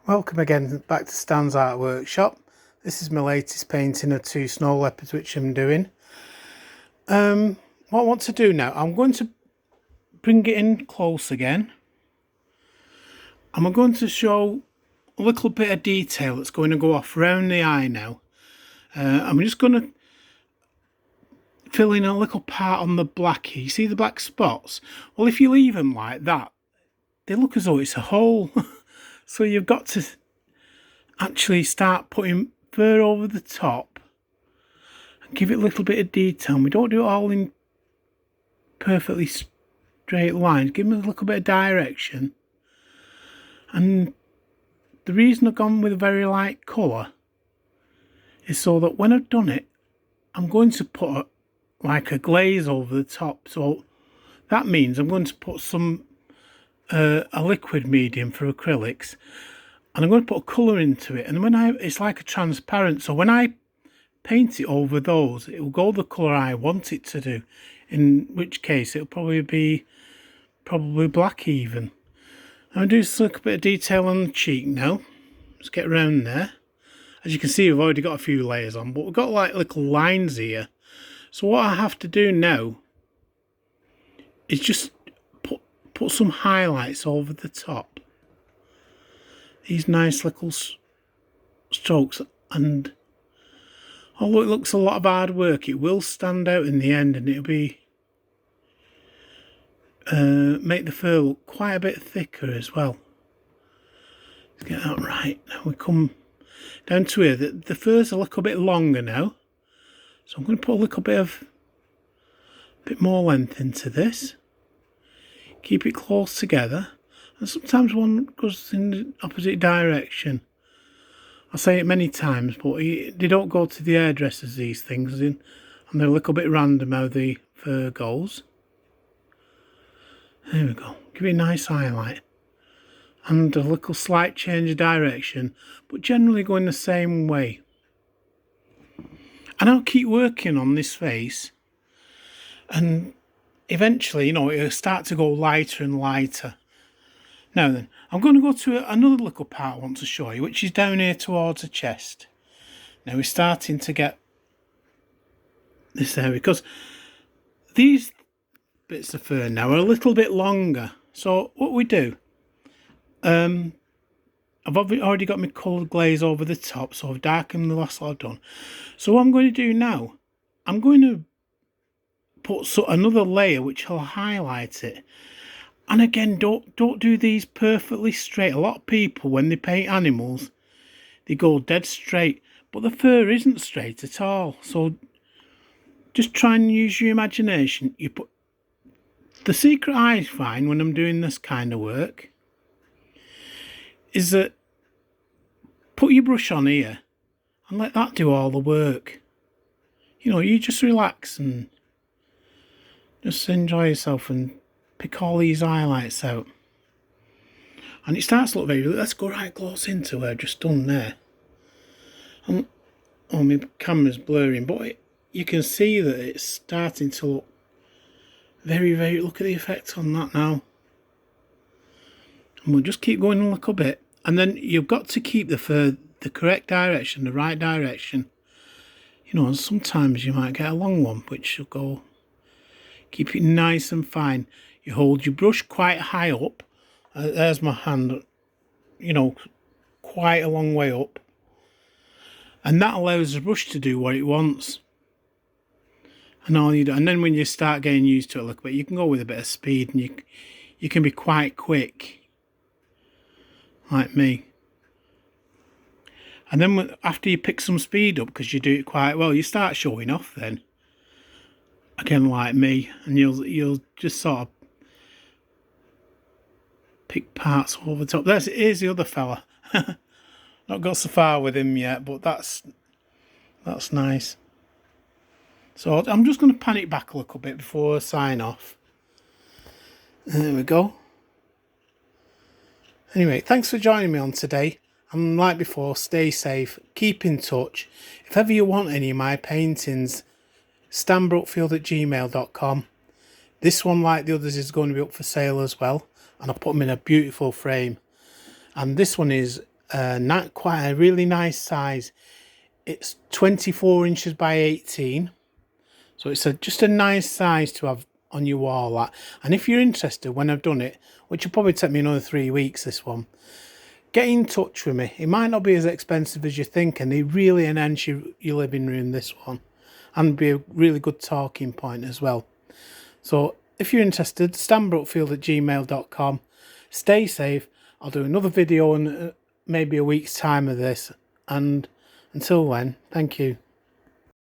Welcome again back to Stan's Art Workshop. This is my latest painting of two snow leopards which I'm doing. What I want to do now, I'm going to bring it in close again. I'm going to show a little bit of detail that's going to go off around the eye now. I'm just going to fill in a little part on the black here. You see the black spots? Well, if you leave them like that, they look as though it's a hole. So you've got to actually start putting fur over the top and give it a little bit of detail. We don't do it all in perfectly straight lines. Give them a little bit of direction. And the reason I've gone with a very light colour is so that when I've done it, I'm going to put like a glaze over the top. So that means I'm going to put some a liquid medium for acrylics, and I'm going to put a colour into it, and it's like a transparent, so when I paint it over those, it will go the colour I want it to do, in which case it'll probably be black even. I'm going to do just a little bit of detail on the cheek now. Let's get around there. As you can see, we've already got a few layers on, but we've got like little lines here. So what I have to do now is just put some highlights over the top. These nice little strokes, and although it looks a lot of hard work, it will stand out in the end, and it'll be make the fur look quite a bit thicker as well. Let's get that right. Now we come down to here. The fur's a little bit longer now, so I'm going to put a bit more length into this. Keep it close together, and sometimes one goes in the opposite direction. I say it many times, but they don't go to the hairdressers, these things, and they're a little bit random how the fur goes. There we go. Give it a nice highlight and a little slight change of direction, but generally going the same way. And I'll keep working on this face, and eventually, it'll start to go lighter and lighter. Now then, I'm going to go to another little part I want to show you, which is down here towards the chest. Now we're starting to get this there, because these bits of fur now are a little bit longer. So what we do, I've already got my coloured glaze over the top, so I've darkened the last lot I've done. So what I'm going to do now, I'm going to put another layer which will highlight it. And again, don't do these perfectly straight. A lot of people, when they paint animals, they go dead straight, but the fur isn't straight at all. So just try and use your imagination. The secret I find when I'm doing this kind of work is that put your brush on here and let that do all the work. You just relax and just enjoy yourself and pick all these highlights out. And it starts to look let's go right close into where I've just done there. And, my camera's blurring, but you can see that it's starting to look very, very, look at the effect on that now. And we'll just keep going a little bit. And then you've got to keep the fur the correct direction, the right direction. And sometimes you might get a long one, which will go. Keep it nice and fine. You hold your brush quite high up. There's my hand, quite a long way up. And that allows the brush to do what it wants. And all you do, and then when you start getting used to it a little bit, you can go with a bit of speed, and you can be quite quick, like me. And then after you pick some speed up, because you do it quite well, you start showing off then. Again, like me, and you'll just sort of pick parts over the top. Here's the other fella. Not got so far with him yet, but that's nice. So I'm just going to pan it back a little bit before I sign off. There we go. Anyway, thanks for joining me on today. And like before, stay safe, keep in touch. If ever you want any of my paintings, stanbrookfield@gmail.com. This one, like the others, is going to be up for sale as well, and I'll put them in a beautiful frame. And this one is quite a really nice size. It's 24 inches by 18, so it's just a nice size to have on your wall. That, and if you're interested, when I've done it, which will probably take me another 3 weeks, this one, get in touch with me. It might not be as expensive as you think, and they really enhance your living room, this one, and be a really good talking point as well. So if you're interested, stanbrookfield@gmail.com. Stay safe. I'll do another video in maybe a week's time of this, and until then, thank you.